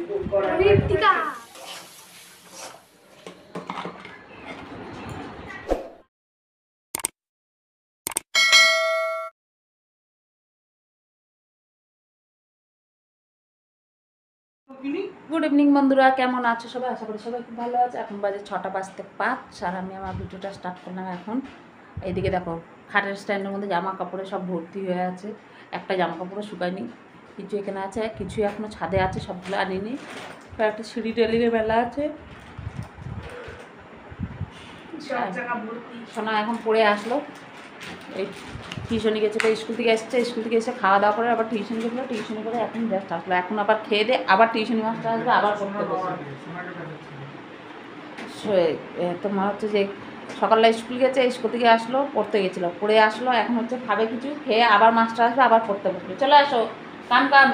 Good evening বন্ধুরা, কেমন আছো সবাই? আশা করি সবাই খুব ভালো আছে। এখন বাজে 6:05 আর আমি আমার ভিডিওটা স্টার্ট করলাম এখন। এইদিকে দেখো, খাটের স্ট্যান্ডের মধ্যে জামা কাপড়ে সব ভর্তি হয়ে আছে। একটা জামা কাপড়ও শুকায়নি, কিছু এখানে আছে, কিছু এখনও ছাদে আছে, সবগুলো আনিনি। একটা সিঁড়ি টেলিরে মেলা আছে। সোনা এখন পড়ে আসলো, এই টিউশনি গেছে, স্কুল থেকে এসছে, স্কুল থেকে এসে খাওয়া দাওয়া করে আবার টিউশন গেছিলো, টিউশনি করে এখন জাস্ট আসলো। এখন আবার খেয়ে দিয়ে আবার টিউশনি মাস্টার আসবে, আবার পড়তে বসে। তোমার হচ্ছে যে সকালে স্কুল গেছে, স্কুল থেকে আসলো, পড়তে গেছিলো, পড়ে আসলো, এখন হচ্ছে খাবে কিছু, খেয়ে আবার মাস্টার আসবে, আবার পড়তে বসবে। চলে আসো, কাম কাম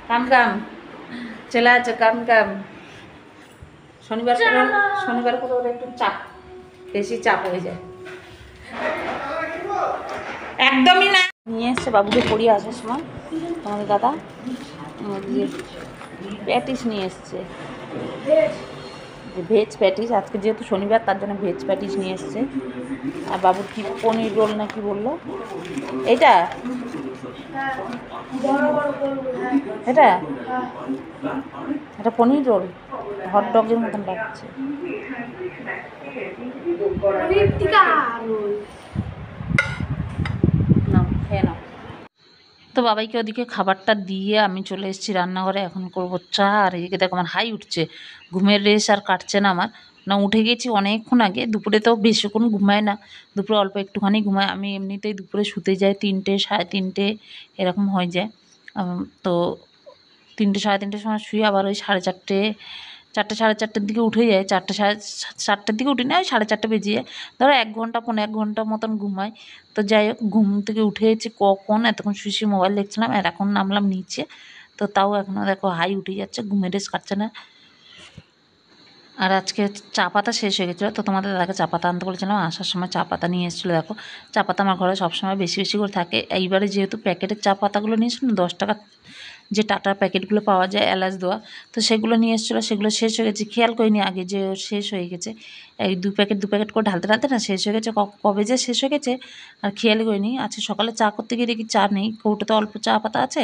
কাম কাম, চলে আছে কাম কাম। শনিবার করে ওর একটু চাপ, বেশি চাপ হয়ে যায়। একদমই না। নিয়ে এসছে বাবুকে পড়িয়ে আসার সময় তোমাদের দাদা প্যাটিস নিয়ে এসছে, ভেজ প্যাটিস। আজকে যেহেতু শনিবার তার জন্য ভেজ প্যাটিস নিয়ে এসছে। আর বাবুর কি পনির রোল না কি বললো, এটা এটা এটা পনির রোল, হট ডগের মতন লাগছে। নাও খেয়ে নাও। তো বাবাইকে ওদিকে খাবারটা দিয়ে আমি চলে এসেছি রান্নাঘরে। এখন করবো চা। আর এদিকে দেখো আমার হাই উঠছে, ঘুমের রেশ আর কাটছে না আমার। না উঠে গেছি অনেকক্ষণ আগে, দুপুরে তো বেশিক্ষণ ঘুমায় না, দুপুরে অল্প একটুখানি ঘুমায়। আমি এমনিতেই দুপুরে শুতে যাই 3টে, 3:30 এরকম হয়ে যায়। তো 3টে, 3:30 সময় শুয়ে আবার ওই 4:30, 4টে, 4:30 দিকে উঠে যায়। 4টে, 4:30 দিকে উঠি না, ওই 4:30 বেজে যায়। ধরো 1 ঘন্টা, 1.5 ঘন্টা মতন ঘুমাই। তো যাই হোক, ঘুম থেকে উঠে এসেছি কখন, এতক্ষণ শুয়ে মোবাইল দেখছিলাম, আর এখন নামলাম নিচে। তো তাও এখনও দেখো হাই উঠে যাচ্ছে, ঘুমের রেশ কাটছে না। আর আজকে চা পাতা শেষ হয়ে গেছিলো, তো তোমাদের দাদাকে চা পাতা আনতে বলেছিলাম, আসার সময় চা পাতা নিয়ে এসেছিলো। দেখো, চা পাতা আমার ঘরে সবসময় বেশি বেশি করে থাকে। এইবারে যেহেতু প্যাকেটের চা পাতাগুলো নিয়েছিল, 10 টাকা যে টাটার প্যাকেটগুলো পাওয়া যায় এলাচ দেওয়া, তো সেগুলো নিয়ে এসেছিলো, সেগুলো শেষ হয়ে গেছে। খেয়াল করিনি আগে যে শেষ হয়ে গেছে। এই 2 প্যাকেট করে ঢালতে ঢালতে না শেষ হয়ে গেছে, কবে যে শেষ হয়ে গেছে আর খেয়াল করিনি। আজকে সকালে চা করতে গিয়ে দেখি চা নেই, কৌটোতে অল্প চা পাতা আছে।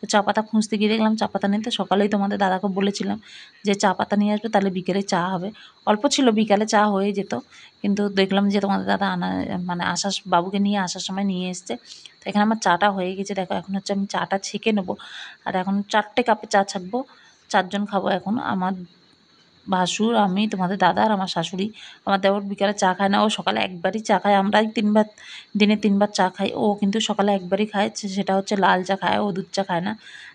তো চা পাতা খুঁজতে গিয়ে দেখলাম চা পাতা নেই। তো সকালেই তোমাদের দাদাকে বলেছিলাম যে চা পাতা নিয়ে আসবে, তাহলে বিকেলে চা হবে। অল্প ছিল, বিকালে চা হয়ে যেত, কিন্তু দেখলাম যে তোমাদের দাদা আসার, বাবুকে নিয়ে আসার সময় নিয়ে এসছে। তো এখানে আমার চাটা হয়ে গেছে। দেখো, এখন হচ্ছে আমি চাটা ছেঁকে নেবো। আর এখন 4টে কাপে চা ছাঁকবো, 4 জন খাবো এখন। আমার ভাসুর, আমি, তোমাদের দাদা আর আমার শাশুড়ি। আমার দেওর বিকালে চা খায় না, ও সকালে একবারই চা খায়। আমরাই 3বার, দিনে 3বার চা খাই, ও কিন্তু সকালে একবারই খায়, সেটা হচ্ছে লাল চা খায়, ও দুধ চা খায় না।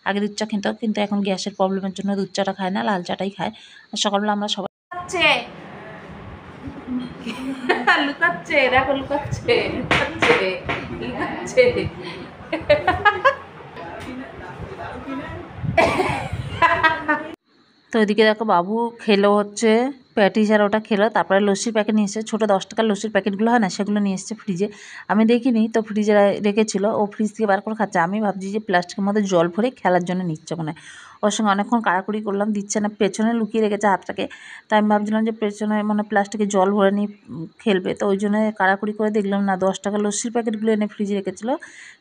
আগে দুধ চা খেত, কিন্তু এখন গ্যাসের প্রবলেমের জন্য দুধ চাটা খায় না, লাল চাটাই খায়। আর সকালবেলা আমরা সবাই লুকাচ্ছে, দেখো লুকাচ্ছে, লুকাচ্ছে। তো এদিকে দেখো, বাবু খেলো হচ্ছে প্যাটিস, আর ওটা খেলো। তারপরে লস্যির প্যাকেট নিয়ে এসছে, ছোটো 10 টাকার লস্যির প্যাকেটগুলো হয় না, সেগুলো নিয়ে এসছে ফ্রিজে। আমি দেখিনি, তো ফ্রিজে রেখেছিল, ও ফ্রিজ থেকে বার করে খাচ্ছে। আমি ভাবছি যে প্লাস্টিকের মধ্যে জল ভরে খেলার জন্য নিচ্ছে মনে হয়। ওর সঙ্গে অনেকক্ষণ কাড়াকুড়ি করলাম, দিচ্ছে না, পেছনে লুকিয়ে রেখেছে হাতটাকে। তাই আমি ভাবছিলাম যে পেছনে প্লাস্টিকে জল ভরে নিয়ে খেলবে, তো ওই জন্য কাড়াকুড়ি করে দেখলাম না, 10 টাকার লস্যির প্যাকেটগুলো এনে ফ্রিজে রেখেছিলো,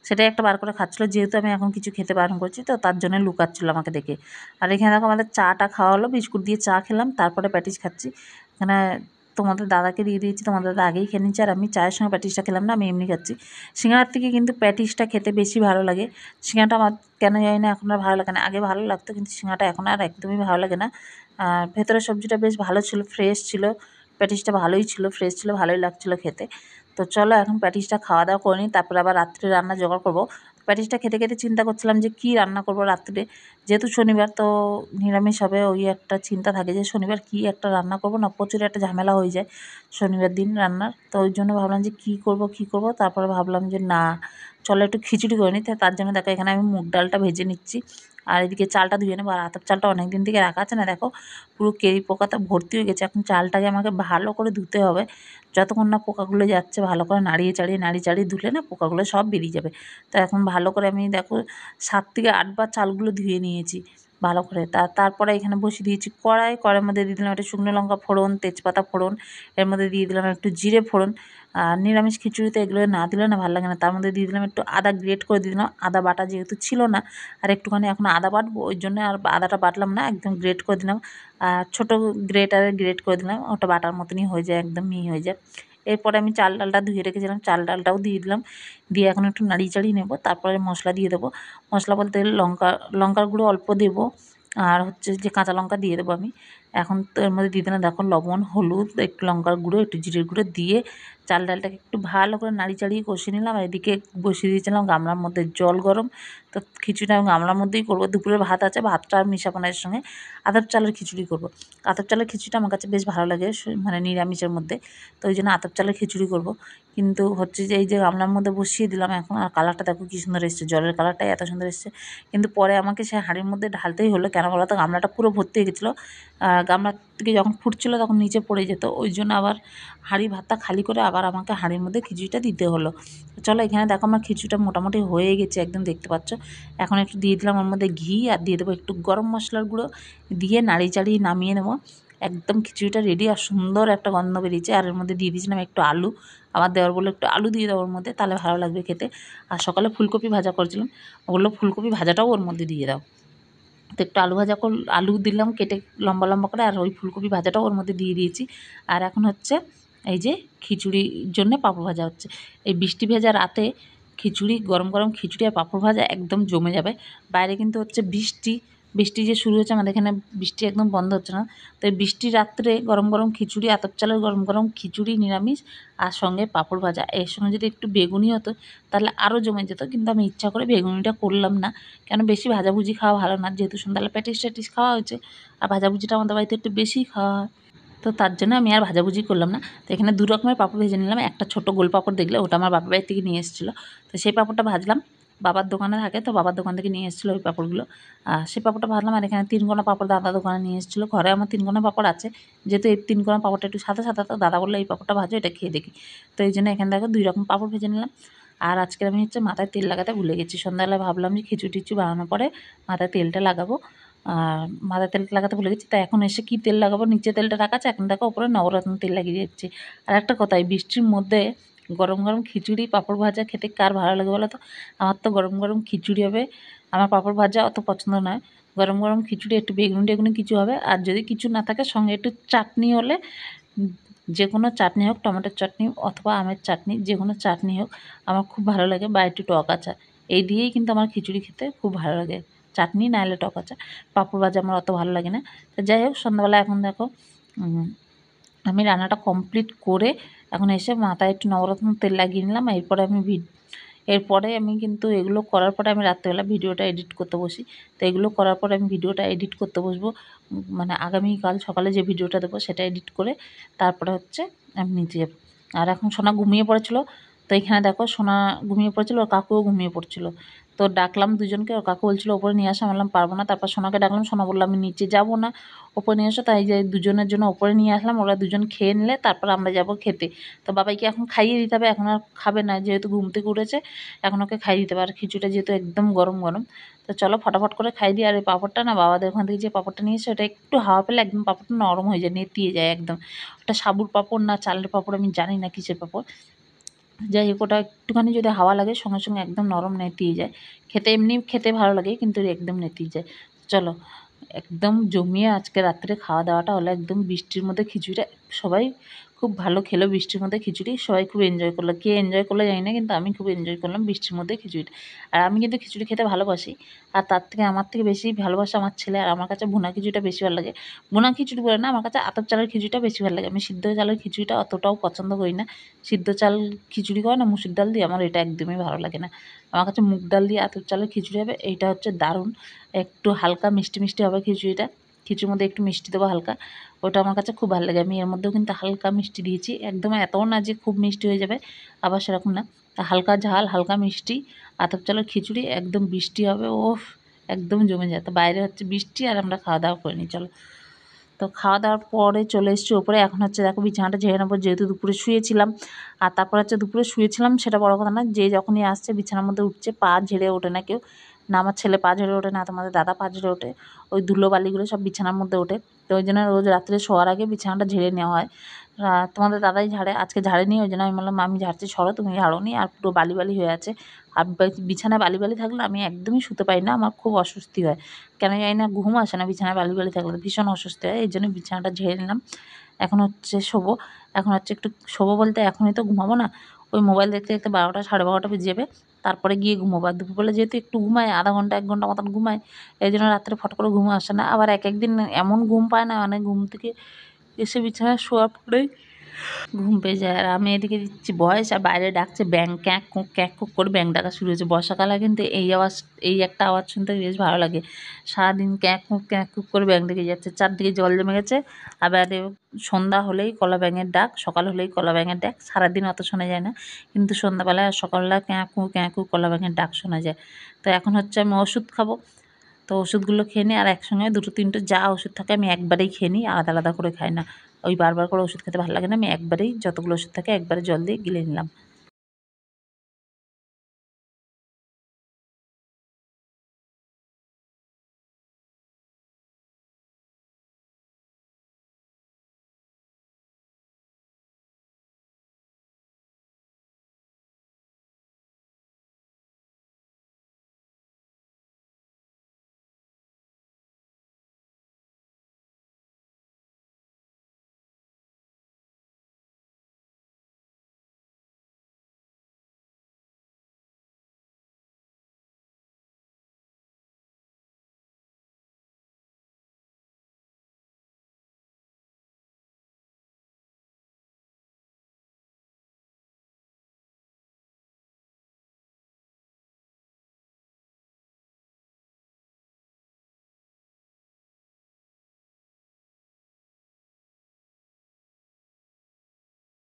সেটাই একটা বার করে খাচ্ছিলো। যেহেতু আমি এখন কিছু খেতে বারণ করছি, তো তার জন্য লুকাচ্ছিলো আমাকে দেখে। আর এখানে দেখো আমাদের চাটা খাওয়া হলো, বিস্কুট দিয়ে চা খেলাম, তারপরে প্যাটিস খাচ্ছি। এখানে তোমাদের দাদাকে দিয়ে দিয়েছি, তোমাদের দাদা আগেই খেয়ে নিচ্ছে, আর আমি চায়ের সঙ্গে প্যাটিসটা খেলাম না, আমি এমনি খাচ্ছি। সিঙ্গাড়ার থেকে কিন্তু প্যাটিসটা খেতে বেশি ভালো লাগে। সিঙ্গাড়াটা আমার কেন জানি না এখন আর ভালো লাগে না, আগে ভালো লাগতো, কিন্তু সিঙ্গাড়াটা এখন আর একদমই ভালো লাগে না। আর ভেতরের সবজিটা বেশ ভালো ছিল, ফ্রেশ ছিল, প্যাটিসটা ভালোই ছিল, ফ্রেশ ছিল, ভালোই লাগছিলো খেতে। তো চলো এখন প্যাটিসটা খাওয়া দাওয়া করে নিই, তারপরে আবার রাত্রে রান্না জোগাড় করবো। প্যাটিসটা খেতে খেতে চিন্তা করছিলাম যে কী রান্না করবো রাত্রে। যেহেতু শনিবার, তো নিরামিষ হবে, ওই একটা চিন্তা থাকে যে শনিবার কী একটা রান্না করবো না, প্রচুর একটা ঝামেলা হয়ে যায় শনিবার দিন রান্নার। তো ওই জন্য ভাবলাম যে কী করবো, তারপরে ভাবলাম যে না, চলো একটু খিচুড়ি করে নিতে। তার জন্য দেখো এখানে আমি মুগ ডালটা ভেজে নিচ্ছি, আর এদিকে চালটা ধুয়ে নেবো। আর আতপ চালটা অনেক দিন থেকে রাখা আছে না, দেখো পুরো কেরি পোকাতে ভর্তি হয়ে গেছে। এখন চালটাকে আমাকে ভালো করে ধুতে হবে, যতক্ষণ না পোকাগুলো যাচ্ছে ভালো করে নাড়িয়ে চাড়িয়ে ধুলে না পোকাগুলো সব বেরিয়ে যাবে। তো এখন ভালো করে আমি দেখো 7 থেকে 8 বার চালগুলো ধুয়ে নিয়েছি ভালো করে। তারপরে এখানে বসিয়ে দিয়েছি কড়াইয়ের মধ্যে দিয়ে দিলাম একটা শুকনো লঙ্কা ফোড়ন, তেজপাতা ফোড়ন, এর মধ্যে দিয়ে দিলাম একটু জিরে ফোড়ন। আর নিরামিষ খিচুড়িতে এগুলো না দিলে না ভালো লাগে না। তার মধ্যে দিয়ে দিলাম একটু আদা গ্রেট করে দিয়ে দিলাম, আদা বাটা যেহেতু ছিল না, আর একটুখানি এখন আদা বাটবো ওই জন্য আর আদাটা বাটলাম না, একদম গ্রেট করে দিলাম। আর ছোটো গ্রেটারে গ্রেট করে দিলাম, ওটা বাটার মতনই হয়ে যায়, একদম মিহি হয়ে যায়। এরপরে আমি চাল ডালটা ধুয়ে রেখেছিলাম, চাল ডালটাও দিয়ে দিলাম, দিয়ে এখন একটু নাড়িয়ে চাড়িয়ে নেবো। তারপরে মশলা দিয়ে দেবো। মশলা বলতে লঙ্কার গুঁড়ো অল্প দেবো, আর হচ্ছে যে কাঁচা লঙ্কা দিয়ে দেবো আমি। এখন তো এর মধ্যে দিয়ে দিলাম দেখো লবণ, হলুদ, একটু লঙ্কার গুঁড়ো, একটু জিরের গুঁড়ো দিয়ে চাল ডালটাকে একটু ভালো করে নাড়িয়ে চাড়িয়ে কষিয়ে নিলাম। আর এদিকে বসিয়ে দিয়েছিলাম গামলার মধ্যে জল গরম। তো খিচুড়িটা আমি গামলার মধ্যেই করবো। দুপুরে ভাত আছে, ভাতটা আর মিশাবো না এর সঙ্গে, আতপ চালের খিচুড়ি করবো। আতপ চালের খিচুড়িটা আমার কাছে বেশ ভালো লাগে, মানে নিরামিষের মধ্যে। তো ওই জন্য আতপ চালের খিচুড়ি করবো। কিন্তু হচ্ছে যে এই যে গামলার মধ্যে বসিয়ে দিলাম এখন, আর কালারটা দেখো কী সুন্দর এসছে, জলের কালারটাই এত সুন্দর এসছে। কিন্তু পরে আমাকে সে হাঁড়ির মধ্যে ঢালতেই হলো, কেন বলো তো গামলাটা পুরো ভর্তি হয়ে গেছিলো। গামলার থেকে যখন ফুটছিলো তখন নিচে পড়ে যেত, ওই জন্য আবার হাঁড়ি ভাতটা খালি করে আবার আমাকে হাঁড়ির মধ্যে খিচুড়িটা দিতে হলো। চলো এখানে দেখো আমার খিচুড়িটা মোটামুটি হয়ে গেছে, একদম দেখতে পাচ্ছ। এখন একটু দিয়ে দিলাম ওর মধ্যে ঘি, আর দিয়ে দেবো একটু গরম মশলার গুঁড়ো, দিয়ে নাড়িয়ে চাড়িয়ে নামিয়ে নেবো। একদম খিচুড়িটা রেডি, আর সুন্দর একটা গন্ধ বেরিয়েছে। আর এর মধ্যে দিয়ে দিয়েছিলাম একটু আলু, আমার দেওয়ার বলে একটু আলু দিয়ে দাও ওর মধ্যে, তাহলে ভালো লাগবে খেতে। আর সকালে ফুলকপি ভাজা করেছিলাম, ওগুলো ফুলকপি ভাজাটাও ওর মধ্যে দিয়ে দাও। তো একটু আলু দিলাম কেটে লম্বা লম্বা করে, আর ওই ফুলকপি ভাজাটাও ওর মধ্যে দিয়ে দিয়েছি। আর এখন হচ্ছে এই যে খিচুড়ির জন্য পাঁপড় ভাজা হচ্ছে। এই বৃষ্টি ভেজা রাতে খিচুড়ি, গরম গরম খিচুড়ি আর পাঁপড় ভাজা একদম জমে যাবে। বাইরে কিন্তু হচ্ছে বৃষ্টি যে শুরু হয়েছে, আমাদের এখানে বৃষ্টি একদম বন্ধ হচ্ছে না। তো এই বৃষ্টির রাত্রে গরম গরম খিচুড়ি, আতপ চালের গরম গরম খিচুড়ি নিরামিষ, আর সঙ্গে পাঁপড় ভাজা, এর সঙ্গে যদি একটু বেগুনি হতো তাহলে আরও জমে যেত। কিন্তু আমি ইচ্ছা করে বেগুনিটা করলাম না, কেন বেশি ভাজাভুজি খাওয়া ভালো না, যেহেতু সন্ধ্যাবেলা প্যাটিস খাওয়া হয়েছে, আর ভাজাভুজিটা আমাদের বাড়িতে একটু বেশিই খাওয়া হয়। তো তার জন্য আমি আর ভাজাভুজি করলাম না। তো এখানে 2 রকমের পাঁপড় ভেজে নিলাম। একটা ছোটো গোল পাঁপড় দেখলে, ওটা আমার বাপের বাড়ি থেকে নিয়ে এসেছিলো। তো সেই পাঁপড়টা ভাজলাম, বাবার দোকানে থাকে, তো বাবার দোকান থেকে নিয়ে এসেছিলো ওই পাঁপড়গুলো। সেই পাঁপড়টা ভাজলাম। আর এখানে 3 কোনা পাঁপড় দাদা দোকানে নিয়ে এসেছিলো। ঘরে আমার 3 কোনা পাঁপড় আছে, যেহেতু এই 3 কোনা পাঁপড়টা একটু সাদা সাদা, তো দাদা বললো এই পাঁপড়টা ভাজো, এটা খেয়ে দেখি। তো এই জন্য এখানে দেখো 2 রকম পাঁপড় ভেজে নিলাম। আর আজকে আমি হচ্ছে মাথায় তেল লাগাতে ভুলে গেছি। সন্ধ্যাবেলায় ভাবলাম যে খিচুড়ি টিচুড়ি বানানোর পরে মাথায় তেলটা লাগাবো। আর মাথায় তেলটা লাগাতে ভুলে গেছি, তাই এখন এসে কী তেল লাগাবো, নিচে তেলটা রাখা আছে, এখন দেখো ওপরে নবরত্ন তেল লাগিয়ে দিচ্ছি। আর একটা কথা, এই বৃষ্টির মধ্যে গরম গরম খিচুড়ি পাঁপড় ভাজা খেতে কার ভালো লাগে বলো তো? আমার তো গরম গরম খিচুড়ি হবে, আমার পাঁপড় ভাজা অত পছন্দ নয়। গরম গরম খিচুড়ি, একটু বেগুনি টেগুনি কিছু হবে, আর যদি কিছু না থাকে সঙ্গে একটু চাটনি হলে, যে কোনো চাটনি হোক, টমেটোর চাটনি অথবা আমের চাটনি, যে কোনো চাটনি হোক আমার খুব ভালো লাগে, বা একটু টক আচার, এই দিয়েই কিন্তু আমার খিচুড়ি খেতে খুব ভালো লাগে। চাটনি না হলে টক আচার, পাঁপড় ভাজা আমার অত ভালো লাগে না। তো যাই হোক, সন্ধ্যাবেলা এখন দেখো আমি রান্নাটা কমপ্লিট করে এখন এসে মাথায় একটু নবরত্ন তেল লাগিয়ে নিলাম। এরপরে আমি কিন্তু এগুলো করার পরে আমি রাত্রেবেলা ভিডিওটা এডিট করতে বসি। তো এগুলো করার পরে আমি ভিডিওটা এডিট করতে বসবো, মানে আগামীকাল সকালে যে ভিডিওটা দেবো সেটা এডিট করে তারপরে হচ্ছে আমি নিচে যাবো। আর এখন সোনা ঘুমিয়ে পড়েছিল, তো এখানে দেখো সোনা ঘুমিয়ে পড়েছিল, ওর কাকুও ঘুমিয়ে পড়ছিল। তো ডাকলাম দুজনকে, ওর কাকু বলছিল ওপরে নিয়ে আসা, বললাম পারবো না। তারপর সোনাকে ডাকলাম, সোনা বললো আমি নিচে যাবো না, ওপরে নিয়ে আসো। তাই যে দুজনের জন্য ওপরে নিয়ে আসলাম, ওরা দুজন খেয়ে নিলে তারপর আমরা যাব খেতে। তো বাবাইকে এখন খাইয়ে দিতে হবে, এখন আর খাবে না, যেহেতু ঘুম থেকে উঠেছে, এখন ওকে খাইয়ে দিতে হবে। আর খিচুড়িটা যেহেতু একদম গরম গরম, তো চলো ফটাফট করে খাই দিই। আর এই পাঁপড়টা না, বাবাদের ওখান থেকে যে পাঁপড়টা নিয়ে এসে, ওটা একটু হাওয়া পেলে একদম পাঁপড়টা নরম হয়ে যায়, নেতিয়ে যায় একদম। ওটা সাবুর পাঁপড় না চালের পাঁপড় আমি জানি না কিসের পাঁপড়, যাই হোক ওটা একটুখানি যদি হাওয়া লাগে সঙ্গে সঙ্গে একদম নরম নেতিয়ে যায়। এমনি খেতে ভালো লাগে, কিন্তু একদম নেতিয়ে যায়। চলো একদম জমিয়ে আজকে রাত্রে খাওয়া দাওয়াটা হলো, একদম বৃষ্টির মধ্যে খিচুড়িটা সবাই খুব ভালো খেলো। বৃষ্টির মধ্যে খিচুড়ি সবাই খুব এনজয় করলো, কে এনজয় করলো জানি না, কিন্তু আমি খুব এনজয় করলাম বৃষ্টির মধ্যে খিচুড়িটা। আর আমি কিন্তু খিচুড়ি খেতে ভালোবাসি, আর তার থেকে আমার থেকে বেশি ভালোবাসে আমার ছেলে। আর আমার কাছে ভুনা খিচুড়িটা বেশি ভালো লাগে। ভুনা খিচুড়ি বলে না, আমার কাছে আতপ চালের খিচুড়িটা বেশি ভালো লাগে। আমি সিদ্ধ চালের খিচুড়িটা অতটাও পছন্দ করি না। সিদ্ধ চাল খিচুড়ি করে না মুসুর ডাল দিয়ে, আমার এটা একদমই ভালো লাগে না। আমার কাছে মুগ ডাল দিয়ে আতপ চালের খিচুড়ি হবে, এইটা হচ্ছে দারুণ। একটু হালকা মিষ্টি মিষ্টি হবে খিচুড়িটা, খিচুড়ির মধ্যে একটু মিষ্টি দেবো হালকা, ওটা আমার কাছে খুব ভালো লাগে। আমি এর মধ্যেও কিন্তু হালকা মিষ্টি দিয়েছি, একদম এতও না যে খুব মিষ্টি হয়ে যাবে, আবার সেরকম না, হালকা ঝাল হালকা মিষ্টি। আতপ চালের খিচুড়ি একদম বৃষ্টি হবে, ও একদম জমে যায়। তো বাইরে হচ্ছে বৃষ্টি, আর আমরা খাওয়া দাওয়া করে নিই, চলো। তো খাওয়া দাওয়ার পরে চলে এসেছি ওপরে। এখন হচ্ছে দেখো বিছানাটা ঝেড়ে নেবো, যেহেতু দুপুরে শুয়েছিলাম। আর তারপর হচ্ছে দুপুরে শুয়েছিলাম সেটা বড় কথা না, যে যখনই আসছে বিছানার মধ্যে উঠছে, পা ঝেড়ে ওঠে না কেউ, না আমার ছেলে পা ঝেড়ে ওঠে, না তোমাদের দাদা পা ঝেড়ে ওঠে, ওই ধুলো বালিগুলো সব বিছানার মধ্যে ওঠে। তো ওই জন্য রোজ রাত্রে শোয়ার আগে বিছানাটা ঝেড়ে নেওয়া হয়। তোমাদের দাদাই ঝাড়ে, আজকে ঝাড়েনি, ওই জন্য আমি বললাম আমি ঝাড়ছি, সরো, তুমি ঝাড়ো নি, আর পুরো বালি বালি হয়ে আছে। আর বিছানায় বালি বালি থাকলে আমি একদমই শুতে পারি না, আমার খুব অস্বস্তি হয়, কেন জানি না, ঘুম আসে না বিছানায় বালি বালি থাকলে, ভীষণ অস্বস্তি হয়। এই জন্য বিছানাটা ঝেড়ে নিলাম। এখন হচ্ছে শোবো। এখন হচ্ছে একটু শোবো বলতে এখনই তো ঘুমাবো না, ওই মোবাইল দেখতে দেখতে 12টা 12:30 বেজে যাবে, তারপরে গিয়ে ঘুমোবো। আর দুপুরবেলা যেহেতু একটু ঘুমায়, আধা ঘন্টা 1 ঘন্টা মতন ঘুমায়, এই জন্য রাত্রে ফট করে ঘুম আসে না। আবার এক একদিন এমন ঘুম পায় না, মানে ঘুম থেকে এসে বিছানায় শোয়ার পরেই ঘুম পেয়ে যায়। আর আমি এদিকে দিচ্ছি ভয়েস, আর বাইরে ডাকছে ব্যাং, ক্যাঁক কুক করে ব্যাং ডাকা শুরু হয়েছে। বর্ষাকালে কিন্তু এই আওয়াজ, এই একটা আওয়াজ শুনতে বেশ ভালো লাগে। সারাদিন ক্যাঁক কুক করে ব্যাং ডেকে যাচ্ছে, চারদিকে জল জমে গেছে। আবার সন্ধ্যা হলেই কলা ব্যাঙের ডাক, সকাল হলেই কলা ব্যাঙের ডাক। সারাদিন অত শোনা যায় না, কিন্তু সন্ধ্যাবেলায় আর সকালবেলা ক্যাঁক কুক কলা ব্যাঙের ডাক শোনা যায়। তো এখন হচ্ছে আমি ওষুধ খাবো। তো ওষুধগুলো খেয়ে নিই, আর একসঙ্গে 2-3টে যা ওষুধ থাকে আমি একবারেই খেয়ে নিই, আলাদা আলাদা করে খাই না। ওই বারবার করে ওষুধ খেতে ভালো লাগে না, আমি একবারেই যতগুলো ওষুধ থাকে একবারে জল দিয়ে গিলে নিলাম।